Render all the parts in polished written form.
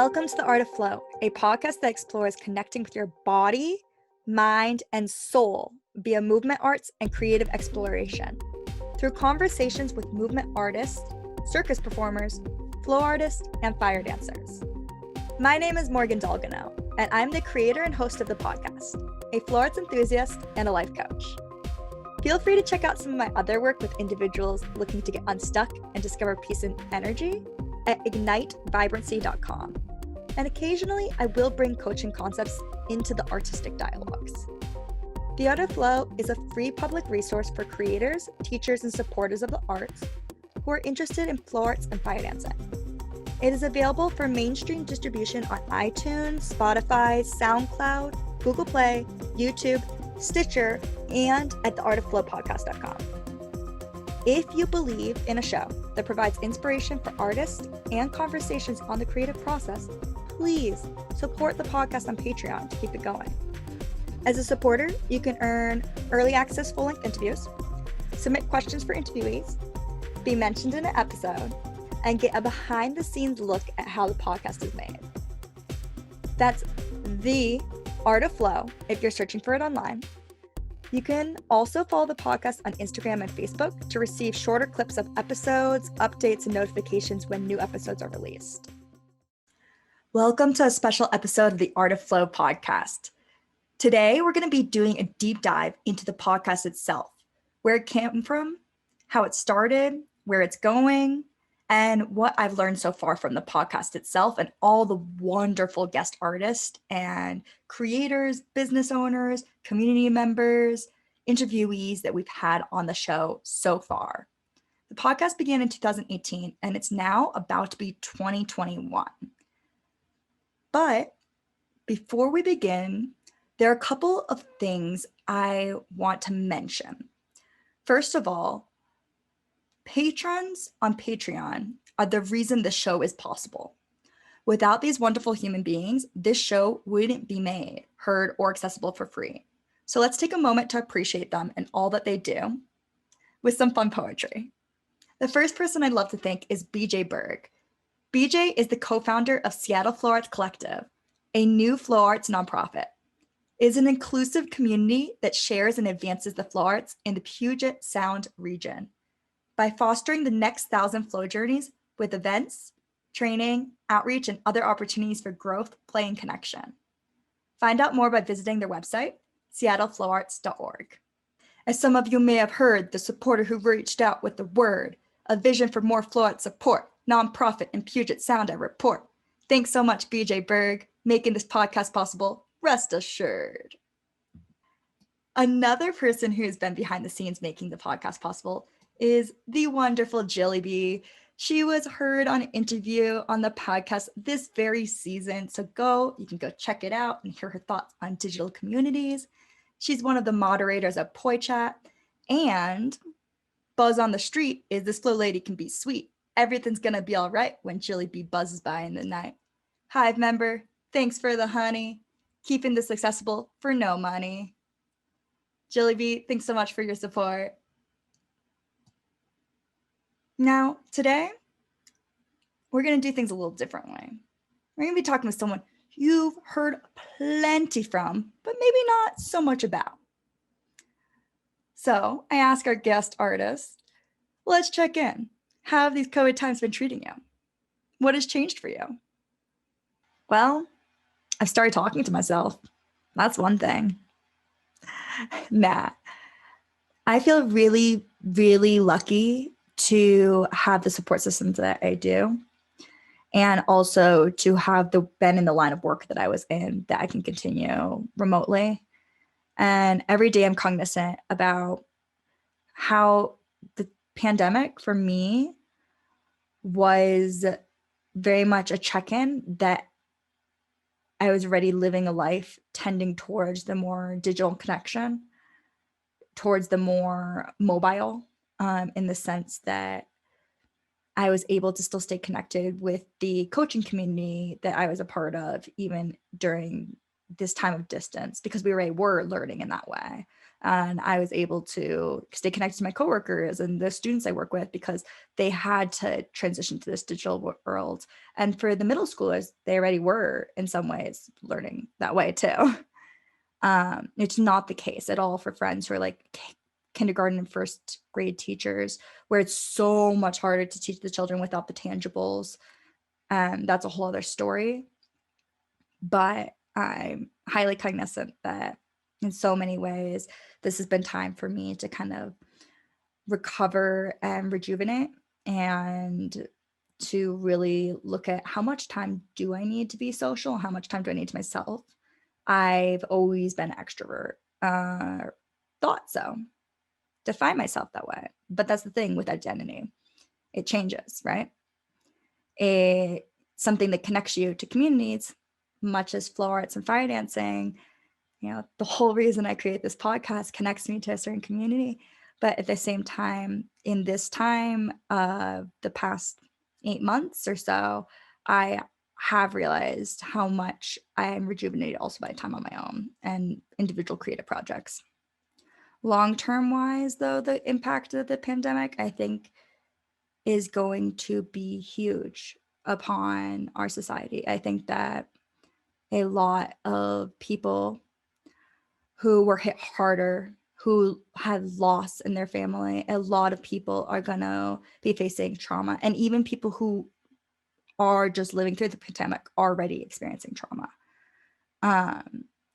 Welcome to The Art of Flow, a podcast that explores connecting with your body, mind, and soul via movement arts and creative exploration. Through conversations with movement artists, circus performers, flow artists, and fire dancers. My name is Morgan Dolginow, and I'm the creator and host of the podcast, a flow arts enthusiast and a life coach. Feel free to check out some of my other work with individuals looking to get unstuck and discover peace and energy at ignitevibrancy.com. And occasionally, I will bring coaching concepts into the artistic dialogues. The Art of Flow is a free public resource for creators, teachers, and supporters of the arts who are interested in flow arts and fire dancing. It is available for mainstream distribution on iTunes, Spotify, SoundCloud, Google Play, YouTube, Stitcher, and at theartofflowpodcast.com. If you believe in a show that provides inspiration for artists and conversations on the creative process, please support the podcast on Patreon to keep it going. As a supporter, you can earn early access full-length interviews, submit questions for interviewees, be mentioned in an episode, and get a behind-the-scenes look at how the podcast is made. That's The Art of Flow if you're searching for it online. You can also follow the podcast on Instagram and Facebook to receive shorter clips of episodes, updates, and notifications when new episodes are released. Welcome to a special episode of the Art of Flow podcast. Today, we're going to be doing a deep dive into the podcast itself, where it came from, how it started, where it's going, and what I've learned so far from the podcast itself and all the wonderful guest artists and creators, business owners, community members, interviewees that we've had on the show so far. The podcast began in 2018 and it's now about to be 2021. But before we begin, there are a couple of things I want to mention. First of all, patrons on Patreon are the reason the show is possible. Without these wonderful human beings, this show wouldn't be made, heard, or accessible for free. So let's take a moment to appreciate them and all that they do with some fun poetry. The first person I'd love to thank is BJ Berg. BJ is the co-founder of Seattle Flow Arts Collective, a new flow arts nonprofit. It is an inclusive community that shares and advances the flow arts in the Puget Sound region by fostering the next 1,000 flow journeys with events, training, outreach, and other opportunities for growth, play, and connection. Find out more by visiting their website, seattleflowarts.org. As some of you may have heard, the supporter who reached out with the word, a vision for more flow arts support, nonprofit in Puget Sound, I report. Thanks so much, BJ Berg, making this podcast possible. Rest assured. Another person who's been behind the scenes making the podcast possible is the wonderful Jilly Bee. She was heard on an interview on the podcast this very season. So you can go check it out and hear her thoughts on digital communities. She's one of the moderators of Poi Chat. And Buzz on the Street is this flow lady can be sweet. Everything's gonna be all right when Jilly Bee buzzes by in the night. Hive member, thanks for the honey. Keeping this accessible for no money. Jilly Bee, thanks so much for your support. Now, today, we're going to do things a little differently. We're going to be talking with someone you've heard plenty from, but maybe not so much about. So I ask our guest artists, let's check in. How have these COVID times been treating you? What has changed for you? Well, I've started talking to myself. That's one thing. I feel really, really lucky to have the support systems that I do, and also to have been in the line of work that I was in that I can continue remotely. And every day I'm cognizant about how the pandemic for me was very much a check-in that I was already living a life tending towards the more digital connection, towards the more mobile, in the sense that I was able to still stay connected with the coaching community that I was a part of, even during this time of distance because we were learning in that way. And I was able to stay connected to my coworkers and the students I work with because they had to transition to this digital world. And for the middle schoolers, they already were in some ways learning that way too. It's not the case at all for friends who are like kindergarten and first grade teachers, where it's so much harder to teach the children without the tangibles. That's a whole other story. But I'm highly cognizant that in so many ways, this has been time for me to kind of recover and rejuvenate, and to really look at how much time do I need to be social? How much time do I need to myself? I've always been extrovert, thought so, define myself that way. But that's the thing with identity. It changes, right? It's something that connects you to communities, much as flow arts and fire dancing. The whole reason I create this podcast connects me to a certain community. But at the same time, in this time of the past 8 months or so, I have realized how much I am rejuvenated also by time on my own and individual creative projects. Long-term wise, though, the impact of the pandemic, I think, is going to be huge upon our society. I think that a lot of people who were hit harder, who had loss in their family, a lot of people are going to be facing trauma. And even people who are just living through the pandemic already experiencing trauma.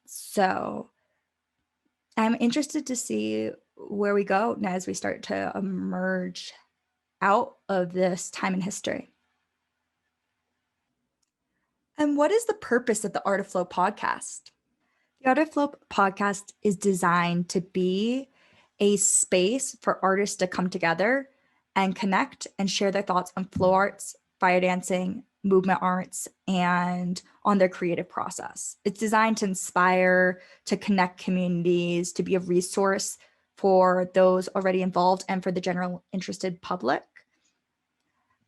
So I'm interested to see where we go now as we start to emerge out of this time in history. And what is the purpose of the Art of Flow podcast? The Art of Flow podcast is designed to be a space for artists to come together and connect and share their thoughts on flow arts, fire dancing, movement arts, and on their creative process. It's designed to inspire, to connect communities, to be a resource for those already involved and for the general interested public.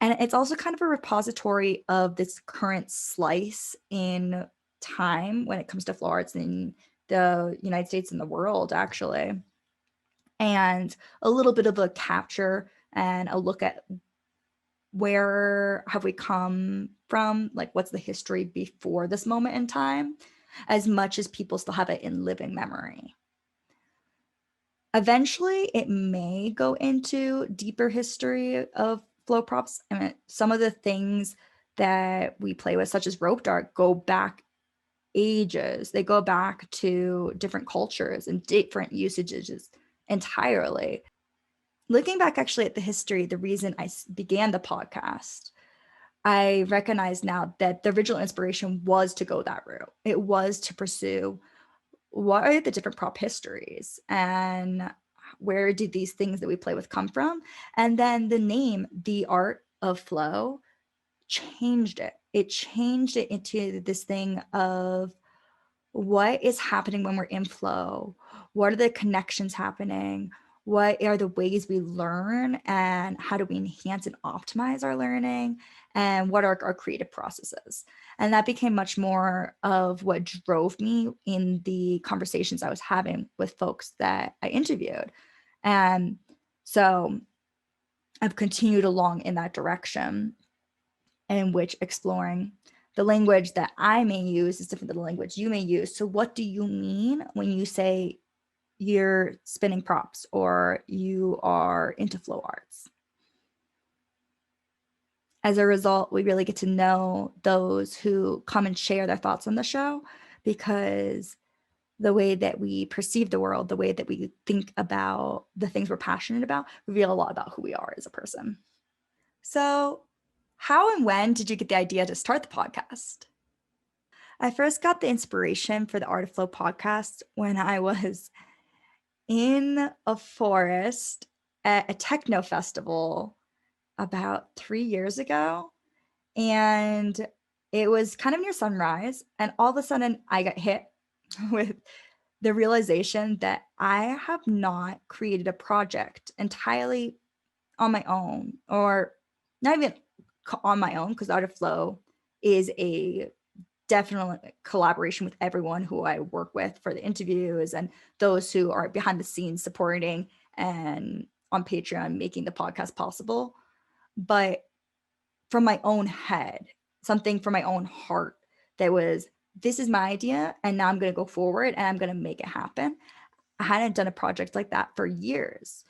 And it's also kind of a repository of this current slice in time when it comes to flow arts in the United States and the world, actually. And a little bit of a capture and a look at where have we come from, like what's the history before this moment in time, as much as people still have it in living memory. Eventually, it may go into deeper history of flow props. I mean, some of the things that we play with, such as rope dart, go back ages. They go back to different cultures and different usages entirely. Looking back actually at the history, the reason I began the podcast, I recognize now that the original inspiration was to go that route. It was to pursue what are the different prop histories and where did these things that we play with come from? And then the name, The Art of Flow, changed it. It changed it into this thing of what is happening when we're in flow? What are the connections happening? What are the ways we learn, and how do we enhance and optimize our learning? And what are our creative processes? And that became much more of what drove me in the conversations I was having with folks that I interviewed. And so I've continued along in that direction, in which exploring the language that I may use is different than the language you may use. So what do you mean when you say you're spinning props or you are into flow arts? As a result, we really get to know those who come and share their thoughts on the show, because the way that we perceive the world, the way that we think about the things we're passionate about, reveal a lot about who we are as a person. So how and when did you get the idea to start the podcast? I first got the inspiration for the Art of Flow podcast when I was in a forest at a techno festival about 3 years ago. And it was kind of near sunrise. And all of a sudden, I got hit with the realization that I have not created a project entirely on my own, or not even on my own, because Art of Flow is a definitely collaboration with everyone who I work with for the interviews and those who are behind the scenes supporting and on Patreon making the podcast possible. But from my own head, something from my own heart that was, this is my idea and now I'm going to go forward and I'm going to make it happen. I hadn't done a project like that for years.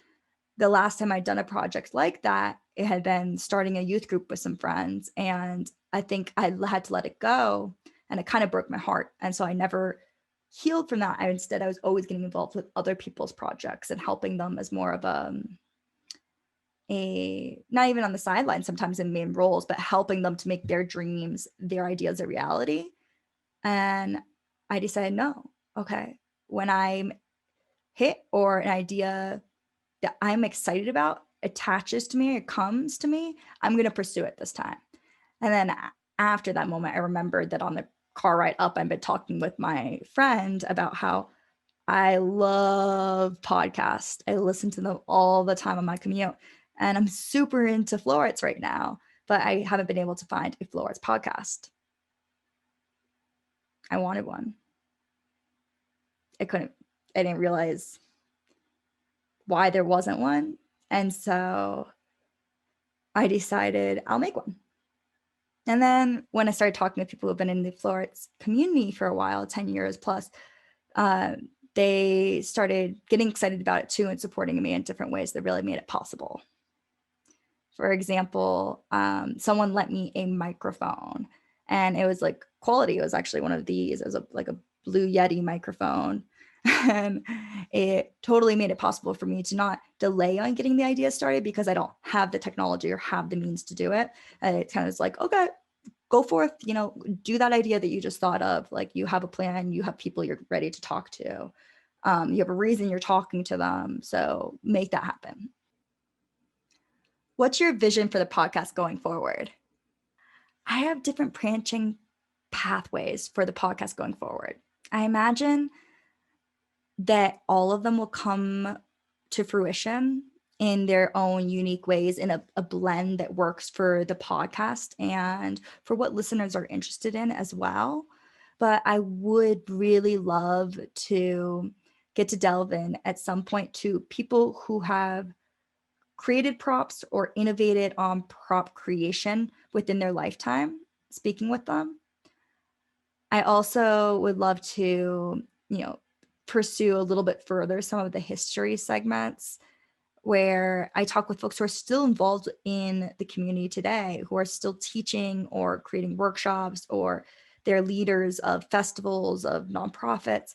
The last time I'd done a project like that, it had been starting a youth group with some friends. And I think I had to let it go. And it kind of broke my heart. And so I never healed from that. I was always getting involved with other people's projects and helping them as more of a not even on the sideline, sometimes in main roles, but helping them to make their dreams, their ideas a reality. And I decided, no, okay, when I'm hit or an idea that I'm excited about attaches to me, it comes to me, I'm going to pursue it this time. And then after that moment, I remembered that on the car ride up, I've been talking with my friend about how I love podcasts. I listen to them all the time on my commute. And I'm super into flow arts right now, but I haven't been able to find a flow arts podcast. I wanted one. I didn't realize why there wasn't one. And so I decided I'll make one. And then when I started talking to people who've been in the flow arts community for a while, 10 years plus, they started getting excited about it too and supporting me in different ways that really made it possible. For example, someone lent me a microphone and it was like quality. It was actually one of these. It was like a Blue Yeti microphone. And it totally made it possible for me to not delay on getting the idea started because I don't have the technology or have the means to do it. And it kind of is like, okay, go forth, do that idea that you just thought of. Like you have a plan, you have people you're ready to talk to. You have a reason you're talking to them. So make that happen. What's your vision for the podcast going forward? I have different branching pathways for the podcast going forward. I imagine that all of them will come to fruition in their own unique ways in a blend that works for the podcast and for what listeners are interested in as well. But I would really love to get to delve in at some point to people who have created props or innovated on prop creation within their lifetime, speaking with them. I also would love to, pursue a little bit further some of the history segments where I talk with folks who are still involved in the community today, who are still teaching or creating workshops, or they're leaders of festivals, of nonprofits,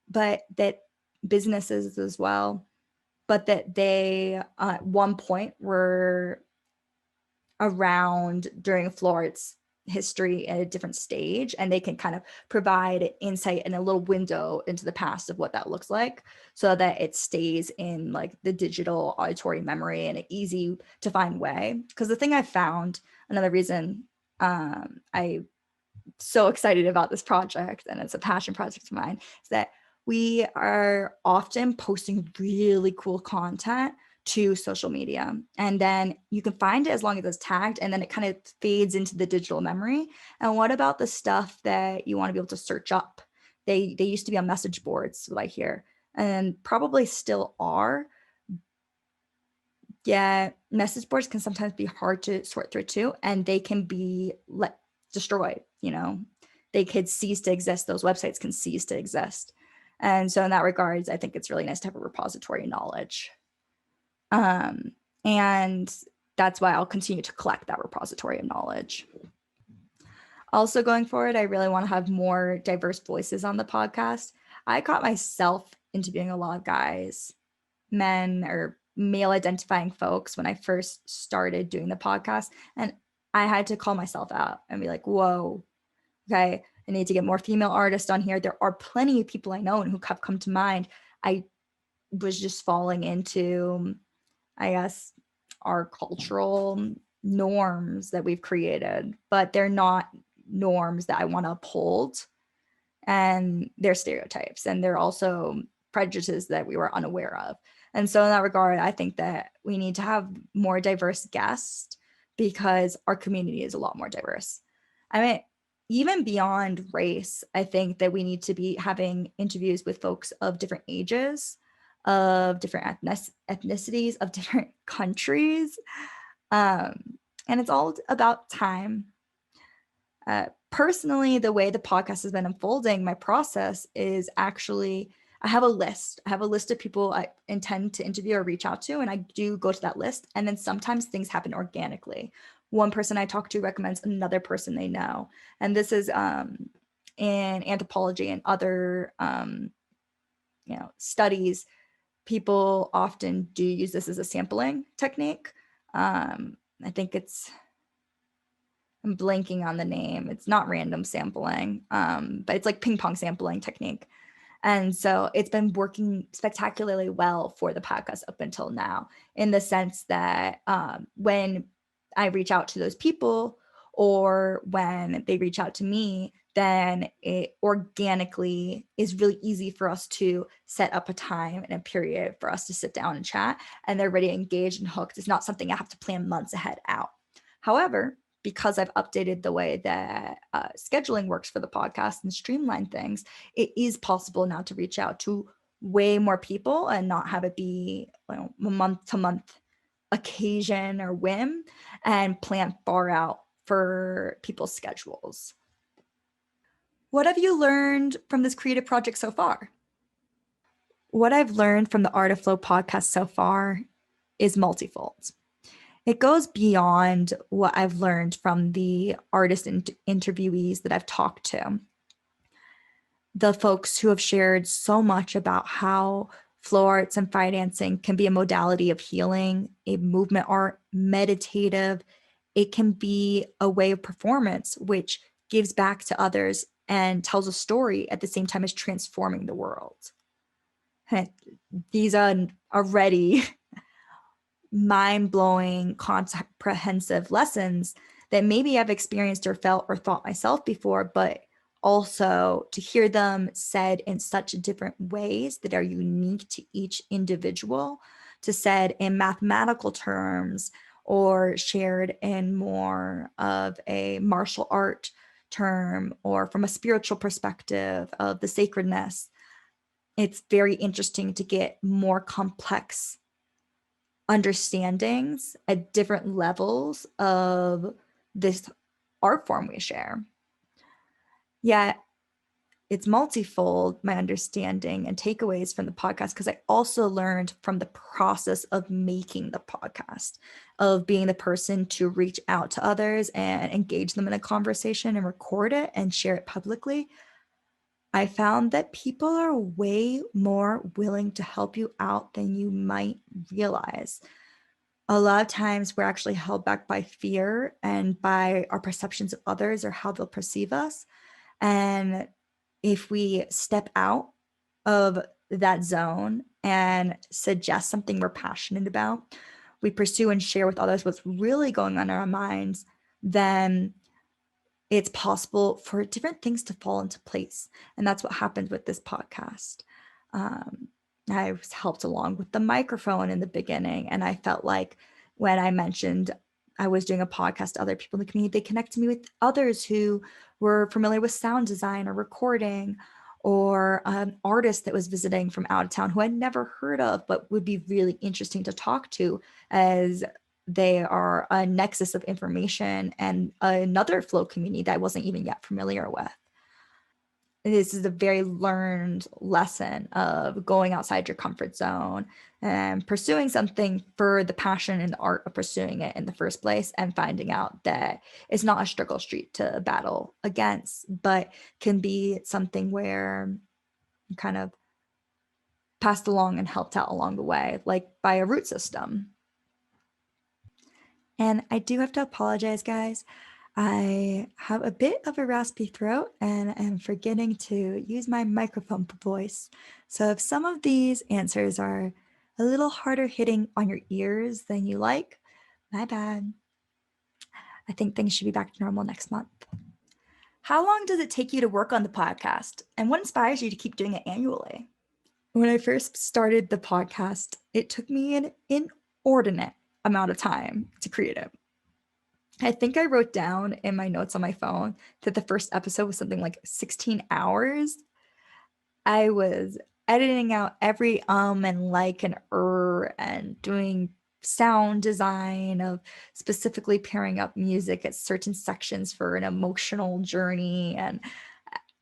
but that businesses as well, but that they at one point were around during flow arts history at a different stage, and they can kind of provide insight and a little window into the past of what that looks like so that it stays in like the digital auditory memory in an easy to find way. Because the thing I found, another reason I'm so excited about this project, and it's a passion project of mine, is that we are often posting really cool content to social media, and then you can find it as long as it's tagged, and then it kind of fades into the digital memory. And what about the stuff that you want to be able to search up? They used to be on message boards, what I hear, and probably still are. Yeah, message boards can sometimes be hard to sort through too, and they can be destroyed. They could cease to exist. Those websites can cease to exist. And so in that regards, I think it's really nice to have a repository of knowledge. And that's why I'll continue to collect that repository of knowledge. Also going forward, I really want to have more diverse voices on the podcast. I caught myself interviewing a lot of guys, men or male identifying folks when I first started doing the podcast. And I had to call myself out and be like, whoa, okay, I need to get more female artists on here. There are plenty of people I know and who have come to mind. I was just falling into, I guess, our cultural norms that we've created, but they're not norms that I want to uphold. And they're stereotypes, and they're also prejudices that we were unaware of. And so in that regard, I think that we need to have more diverse guests because our community is a lot more diverse. I mean, even beyond race, I think that we need to be having interviews with folks of different ages, of different ethnicities, of different countries. And it's all about time. Personally, the way the podcast has been unfolding, my process is actually I have a list. I have a list of people I intend to interview or reach out to, and I do go to that list. And then sometimes things happen organically. One person I talk to recommends another person they know. And this is in anthropology and other studies. People often do use this as a sampling technique. I think I'm blanking on the name. It's not random sampling, but it's like ping pong sampling technique. And so it's been working spectacularly well for the podcast up until now, in the sense that when I reach out to those people or when they reach out to me, then it organically is really easy for us to set up a time and a period for us to sit down and chat, and they're ready, engaged, and hooked. It's not something I have to plan months ahead out. However, because I've updated the way that scheduling works for the podcast and streamlined things, it is possible now to reach out to way more people and not have it be a month to month occasion or whim, and plan far out for people's schedules. What have you learned from this creative project so far? What I've learned from the Art of Flow podcast so far is multifold. It goes beyond what I've learned from the artist interviewees that I've talked to. The folks who have shared so much about how flow arts and financing can be a modality of healing, a movement art, meditative. It can be a way of performance, which gives back to others and tells a story at the same time as transforming the world. These are already mind-blowing, comprehensive lessons that maybe I've experienced or felt or thought myself before, but also to hear them said in such different ways that are unique to each individual, to said in mathematical terms or shared in more of a martial art term or from a spiritual perspective of the sacredness. It's very interesting to get more complex understandings at different levels of this art form we share. Yet it's multifold, my understanding and takeaways from the podcast, because I also learned from the process of making the podcast, of being the person to reach out to others and engage them in a conversation and record it and share it publicly. I found that people are way more willing to help you out than you might realize. A lot of times we're actually held back by fear and by our perceptions of others or how they'll perceive us. And if we step out of that zone and suggest something we're passionate about, we pursue and share with others what's really going on in our minds, then it's possible for different things to fall into place. And that's what happened with this podcast. I was helped along with the microphone in the beginning. And I felt like when I mentioned I was doing a podcast to other people in the community, they connected me with others who were familiar with sound design or recording, or an artist that was visiting from out of town who I'd never heard of, but would be really interesting to talk to, as they are a nexus of information and another flow community that I wasn't even yet familiar with. This is a very learned lesson of going outside your comfort zone and pursuing something for the passion and the art of pursuing it in the first place, and finding out that it's not a struggle street to battle against, but can be something where you kind of passed along and helped out along the way, like by a root system. And I do have to apologize, guys. I have a bit of a raspy throat and am forgetting to use my microphone for voice. So if some of these answers are a little harder hitting on your ears than you like, my bad. I think things should be back to normal next month. How long does it take you to work on the podcast? And what inspires you to keep doing it annually? When I first started the podcast, it took me an inordinate amount of time to create it. I think I wrote down in my notes on my phone that the first episode was something like 16 hours. I was editing out every and like and and doing sound design of specifically pairing up music at certain sections for an emotional journey, and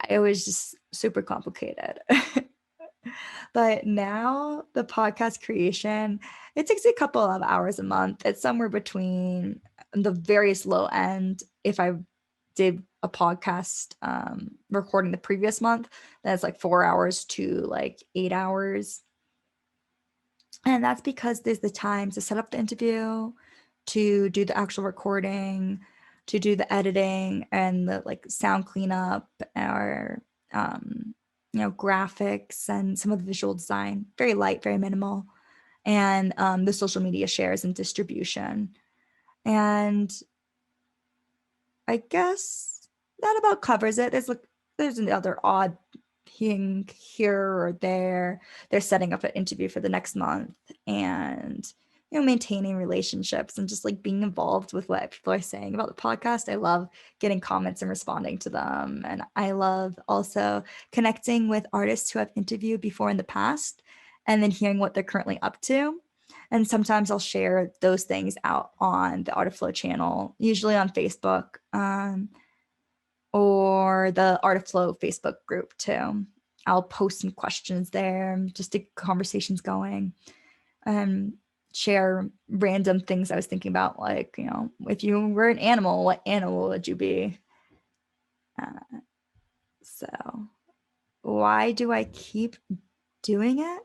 it was just super complicated. But now the podcast creation, it takes a couple of hours a month. It's somewhere between the various low end. If I did a podcast recording the previous month, that's like 4 hours to like 8 hours. And that's because there's the time to set up the interview, to do the actual recording, to do the editing and the like sound cleanup or graphics and some of the visual design. Very light, very minimal. And the social media shares and distribution. And I guess that about covers it. There's another odd thing here or there. They're setting up an interview for the next month, and maintaining relationships and just like being involved with what people are saying about the podcast. I love getting comments and responding to them, and I love also connecting with artists who I've interviewed before in the past, and then hearing what they're currently up to. And sometimes I'll share those things out on the Art of Flow channel, usually on Facebook, or the Art of Flow Facebook group too. I'll post some questions there just to get conversations going, and share random things I was thinking about, like, if you were an animal, what animal would you be? So why do I keep doing it?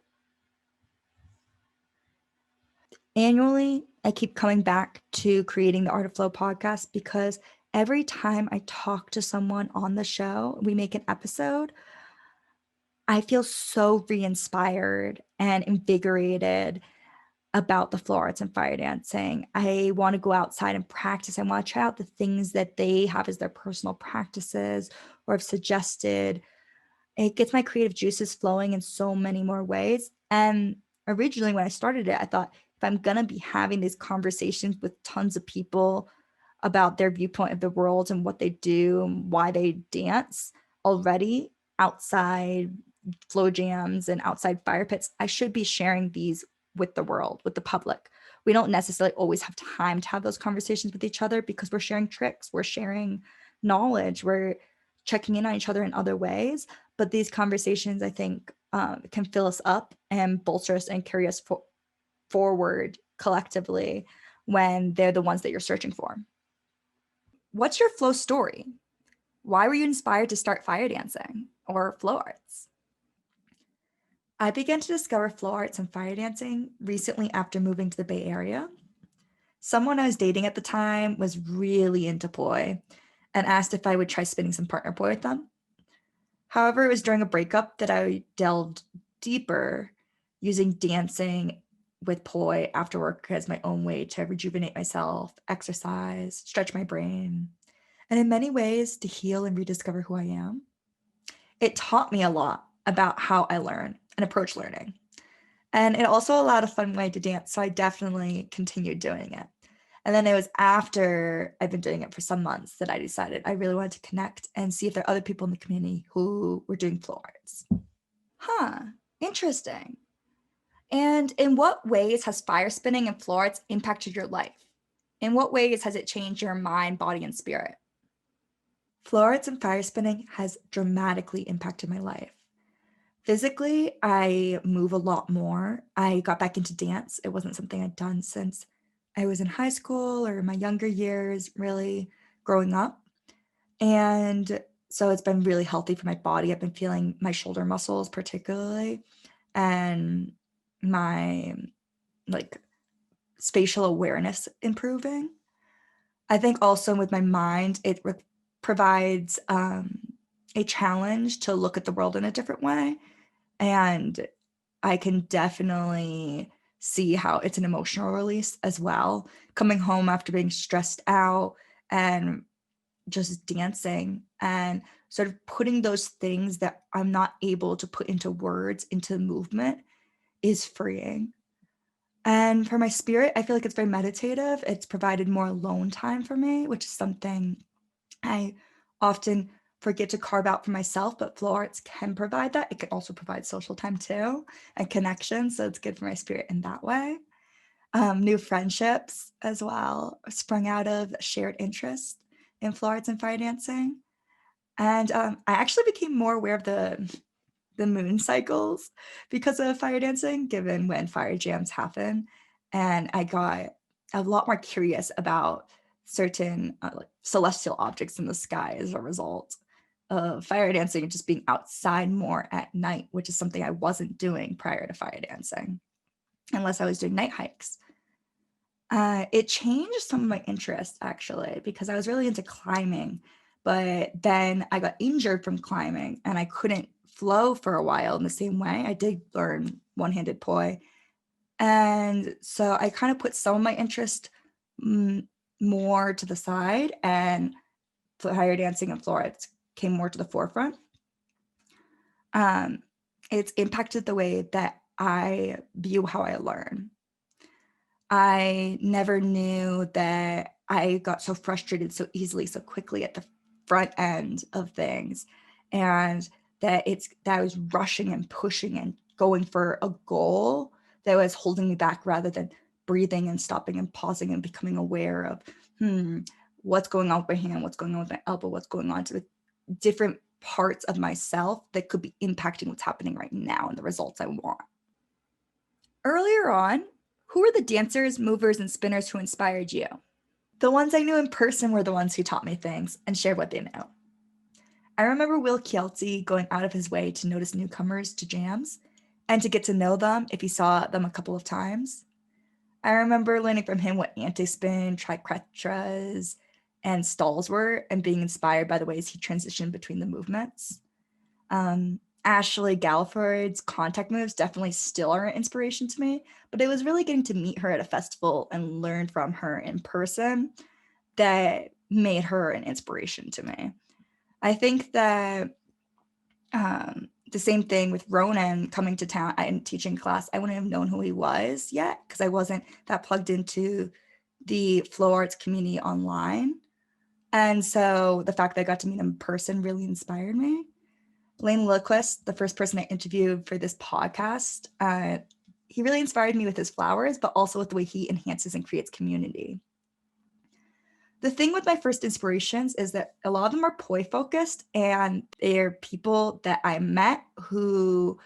Annually, I keep coming back to creating the Art of Flow podcast because every time I talk to someone on the show, we make an episode, I feel so re-inspired and invigorated about the flow arts and fire dancing. I want to go outside and practice. I want to try out the things that they have as their personal practices or have suggested. It gets my creative juices flowing in so many more ways. And originally when I started it, I thought, if I'm going to be having these conversations with tons of people about their viewpoint of the world and what they do and why they dance already outside flow jams and outside fire pits, I should be sharing these with the world, with the public. We don't necessarily always have time to have those conversations with each other because we're sharing tricks, we're sharing knowledge, we're checking in on each other in other ways. But these conversations, I think, can fill us up and bolster us and carry us forward collectively when they're the ones that you're searching for. What's your flow story? Why were you inspired to start fire dancing or flow arts? I began to discover flow arts and fire dancing recently after moving to the Bay Area. Someone I was dating at the time was really into poi and asked if I would try spinning some partner poi with them. However, it was during a breakup that I delved deeper, using dancing with poi after work as my own way to rejuvenate myself, exercise, stretch my brain, and in many ways to heal and rediscover who I am. It taught me a lot about how I learn and approach learning. And it also allowed a fun way to dance, so I definitely continued doing it. And then it was after I've been doing it for some months that I decided I really wanted to connect and see if there are other people in the community who were doing flow arts. Interesting. And in what ways has fire spinning and flow arts impacted your life? In what ways has it changed your mind, body, and spirit? Flow arts and fire spinning has dramatically impacted my life. Physically, I move a lot more. I got back into dance. It wasn't something I'd done since I was in high school or my younger years, really growing up. And so it's been really healthy for my body. I've been feeling my shoulder muscles particularly, and my like spatial awareness improving. I think also with my mind, it provides a challenge to look at the world in a different way. And I can definitely see how it's an emotional release as well. Coming home after being stressed out and just dancing and sort of putting those things that I'm not able to put into words into movement is freeing. And for my spirit, I feel like it's very meditative. It's provided more alone time for me, which is something I often forget to carve out for myself, but flow arts can provide that. It can also provide social time too and connection. So it's good for my spirit in that way. New friendships as well sprung out of shared interest in flow arts and fire dancing. And I actually became more aware of the moon cycles because of fire dancing, given when fire jams happen. And I got a lot more curious about certain like celestial objects in the sky as a result of fire dancing and just being outside more at night, which is something I wasn't doing prior to fire dancing, unless I was doing night hikes. It changed some of my interests actually, because I was really into climbing, but then I got injured from climbing and I couldn't flow for a while in the same way. I did learn one-handed poi. And so I kind of put some of my interest more to the side, and fire dancing and flow arts came more to the forefront. It's impacted the way that I view how I learn. I never knew that I got so frustrated so easily, so quickly at the front end of things, and that I was rushing and pushing and going for a goal that was holding me back, rather than breathing and stopping and pausing and becoming aware of, what's going on with my hand, what's going on with my elbow, what's going on to the different parts of myself that could be impacting what's happening right now and the results I want. Earlier on, who were the dancers, movers, and spinners who inspired you? The ones I knew in person were the ones who taught me things and shared what they knew. I remember Will Kielty going out of his way to notice newcomers to jams and to get to know them if he saw them a couple of times. I remember learning from him what anti-spin, tricretras, and stalls were, and being inspired by the ways he transitioned between the movements. Ashley Galliford's contact moves definitely still are an inspiration to me, but it was really getting to meet her at a festival and learn from her in person that made her an inspiration to me. I think that the same thing with Ronan coming to town and teaching class. I wouldn't have known who he was yet because I wasn't that plugged into the flow arts community online. And so the fact that I got to meet him in person really inspired me. Lane Lillquist, the first person I interviewed for this podcast, he really inspired me with his flowers, but also with the way he enhances and creates community. The thing with my first inspirations is that a lot of them are poi focused, and they're people that I met who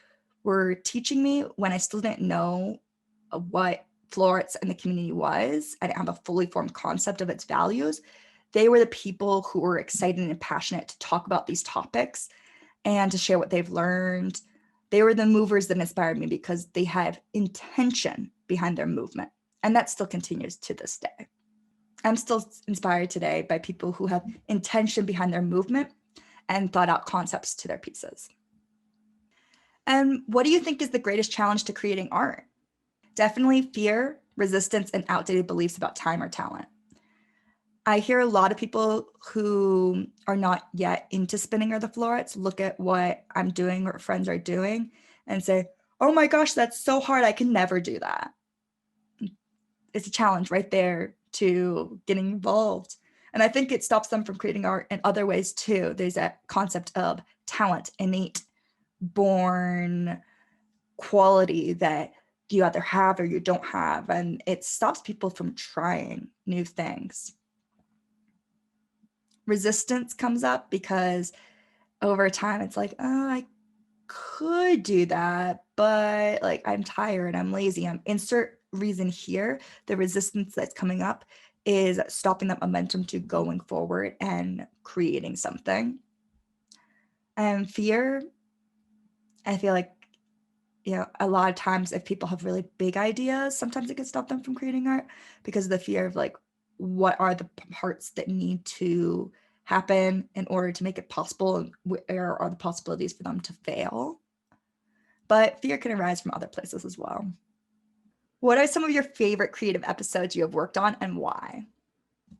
were teaching me when I still didn't know what flow arts and the community was. I didn't have a fully formed concept of its values. They were the people who were excited and passionate to talk about these topics and to share what they've learned. They were the movers that inspired me because they have intention behind their movement. And that still continues to this day. I'm still inspired today by people who have intention behind their movement and thought out concepts to their pieces. And what do you think is the greatest challenge to creating art? Definitely fear, resistance, and outdated beliefs about time or talent. I hear a lot of people who are not yet into spinning or the flow arts look at what I'm doing or friends are doing and say, oh my gosh, that's so hard. I can never do that. It's a challenge right there to getting involved. And I think it stops them from creating art in other ways too. There's that concept of talent, innate, born quality that you either have or you don't have. And it stops people from trying new things. Resistance comes up because over time it's like, oh, I could do that, but like I'm tired, I'm lazy, I'm insert reason here. The resistance that's coming up is stopping that momentum to going forward and creating something. And fear, I feel like, a lot of times if people have really big ideas, sometimes it can stop them from creating art because of the fear of like, what are the parts that need to happen in order to make it possible, and where are the possibilities for them to fail. But fear can arise from other places as well. What are some of your favorite creative episodes you have worked on and why?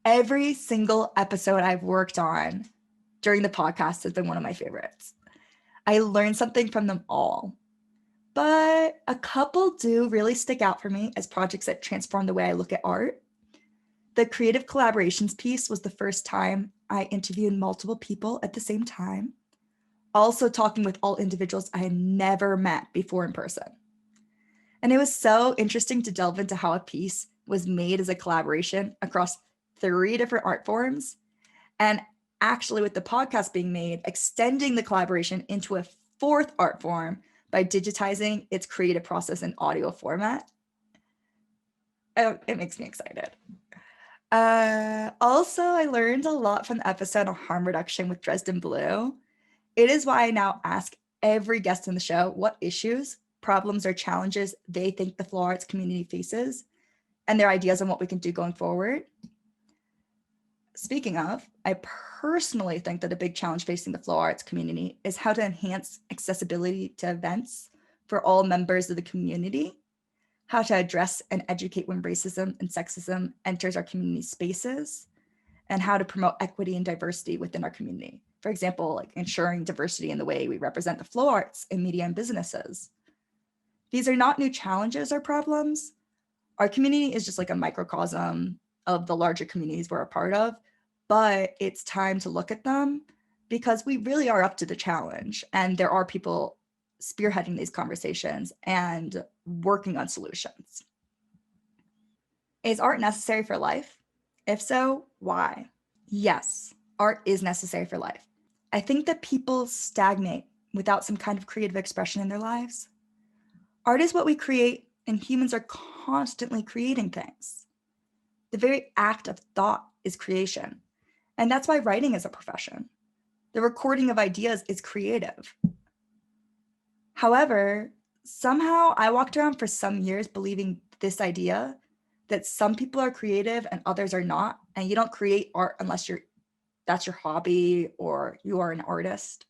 Every single episode I've worked on during the podcast has been one of my favorites. I learned something from them all. but a couple do really stick out for me as projects that transform the way I look at art. The creative collaborations piece was the first time I interviewed multiple people at the same time, also talking with all individuals I had never met before in person. And it was so interesting to delve into how a piece was made as a collaboration across 3 different art forms. And actually, with the podcast being made, extending the collaboration into a 4th art form by digitizing its creative process in audio format. It makes me excited. Also, I learned a lot from the episode on harm reduction with Dresden Blue. It is why I now ask every guest on the show what issues, problems, or challenges they think the flow arts community faces and their ideas on what we can do going forward. Speaking of, I personally think that a big challenge facing the flow arts community is how to enhance accessibility to events for all members of the community, how to address and educate when racism and sexism enters our community spaces, and how to promote equity and diversity within our community. For example, like ensuring diversity in the way we represent the flow arts in media and businesses. These are not new challenges or problems. Our community is just like a microcosm of the larger communities we're a part of, but it's time to look at them because we really are up to the challenge and there are people spearheading these conversations and working on solutions. Is art necessary for life? If so, why? Yes, art is necessary for life. I think that people stagnate without some kind of creative expression in their lives. Art is what we create, and humans are constantly creating things. The very act of thought is creation, and that's why writing is a profession. The recording of ideas is creative. However, somehow I walked around for some years believing this idea that some people are creative and others are not, and you don't create art unless that's your hobby or you are an artist.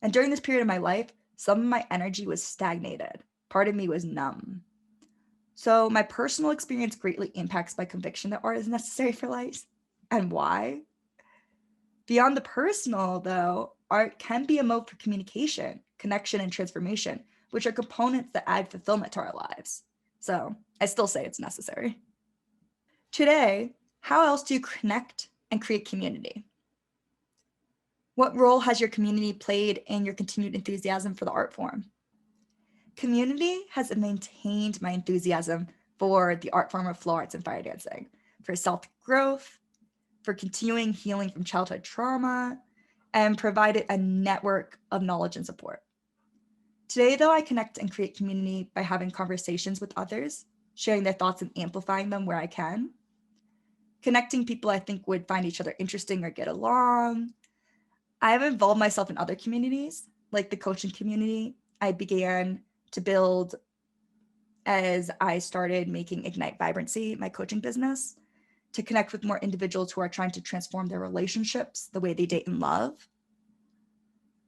And during this period of my life, some of my energy was stagnated. Part of me was numb. So my personal experience greatly impacts my conviction that art is necessary for life. And why? Beyond the personal, though, art can be a mode for communication, connection, and transformation, which are components that add fulfillment to our lives. So I still say it's necessary. Today, how else do you connect and create community? What role has your community played in your continued enthusiasm for the art form? Community has maintained my enthusiasm for the art form of flow arts and fire dancing, for self-growth, for continuing healing from childhood trauma, and provided a network of knowledge and support. Today, though, I connect and create community by having conversations with others, sharing their thoughts and amplifying them where I can, connecting people I think would find each other interesting or get along. I have involved myself in other communities, like the coaching community I began to build as I started making Ignite Vibrancy, my coaching business, to connect with more individuals who are trying to transform their relationships, the way they date and love.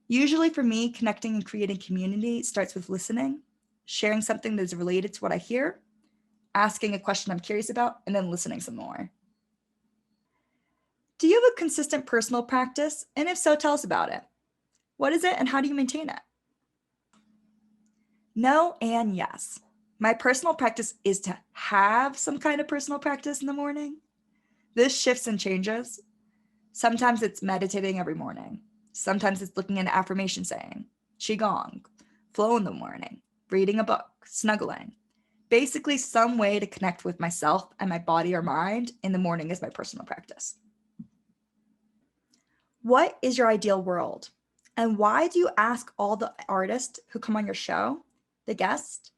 Usually for me, connecting and creating community starts with listening, sharing something that is related to what I hear, asking a question I'm curious about, and then listening some more. Do you have a consistent personal practice? And if so, tell us about it. What is it and how do you maintain it? No and yes. My personal practice is to have some kind of personal practice in the morning. This shifts and changes. Sometimes it's meditating every morning. Sometimes it's looking at an affirmation saying, qigong, flow in the morning, reading a book, snuggling. Basically some way to connect with myself and my body or mind in the morning is my personal practice. What is your ideal world? And why do you ask all the artists who come on your show, the guests,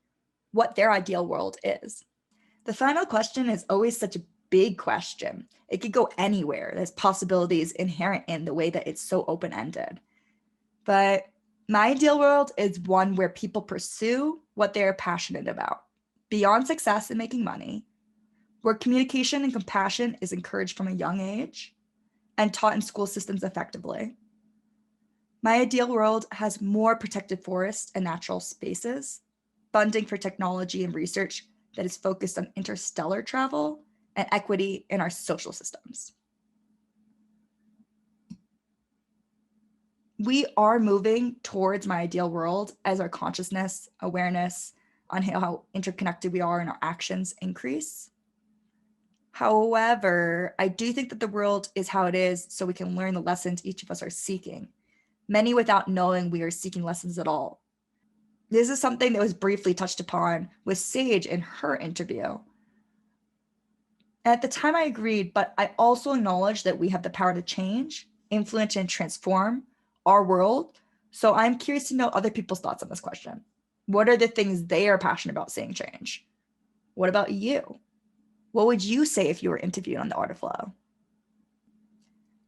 what their ideal world is? The final question is always such a big question. It could go anywhere. There's possibilities inherent in the way that it's so open-ended. But my ideal world is one where people pursue what they're passionate about, beyond success and making money, where communication and compassion is encouraged from a young age and taught in school systems effectively. My ideal world has more protected forests and natural spaces, funding for technology and research that is focused on interstellar travel and equity in our social systems. we are moving towards my ideal world as our consciousness, awareness on how interconnected we are and our actions increase. However, I do think that the world is how it is so we can learn the lessons each of us are seeking, many without knowing we are seeking lessons at all. This is something that was briefly touched upon with Sage in her interview. At the time, I agreed, but I also acknowledge that we have the power to change, influence, and transform our world. So I'm curious to know other people's thoughts on this question. What are the things they are passionate about seeing change? What about you? What would you say if you were interviewed on The Art of Flow?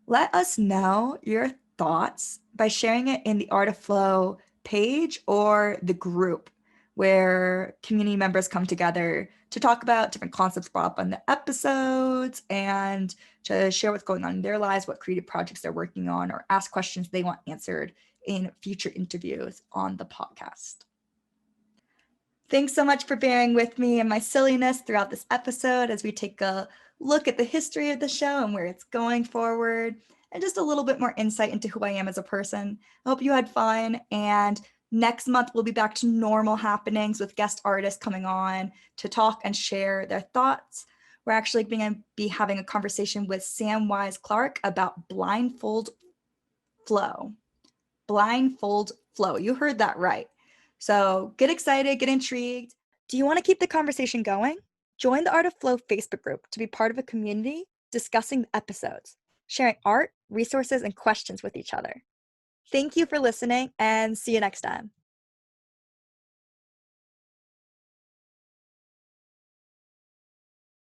Let us know your thoughts by sharing it in the Art of Flow page or the group where community members come together to talk about different concepts brought up on the episodes and to share what's going on in their lives, what creative projects they're working on, or ask questions they want answered in future interviews on the podcast. Thanks so much for bearing with me and my silliness throughout this episode as we take a look at the history of the show and where it's going forward, and just a little bit more insight into who I am as a person. I hope you had fun, and next month we'll be back to normal happenings with guest artists coming on to talk and share their thoughts. We're actually going to be having a conversation with Sam Wise Clark about blindfold flow. Blindfold flow. You heard that right. So get excited, get intrigued. Do you want to keep the conversation going? Join the Art of Flow Facebook group to be part of a community discussing the episodes, sharing art, resources, and questions with each other. Thank you for listening, and see you next time.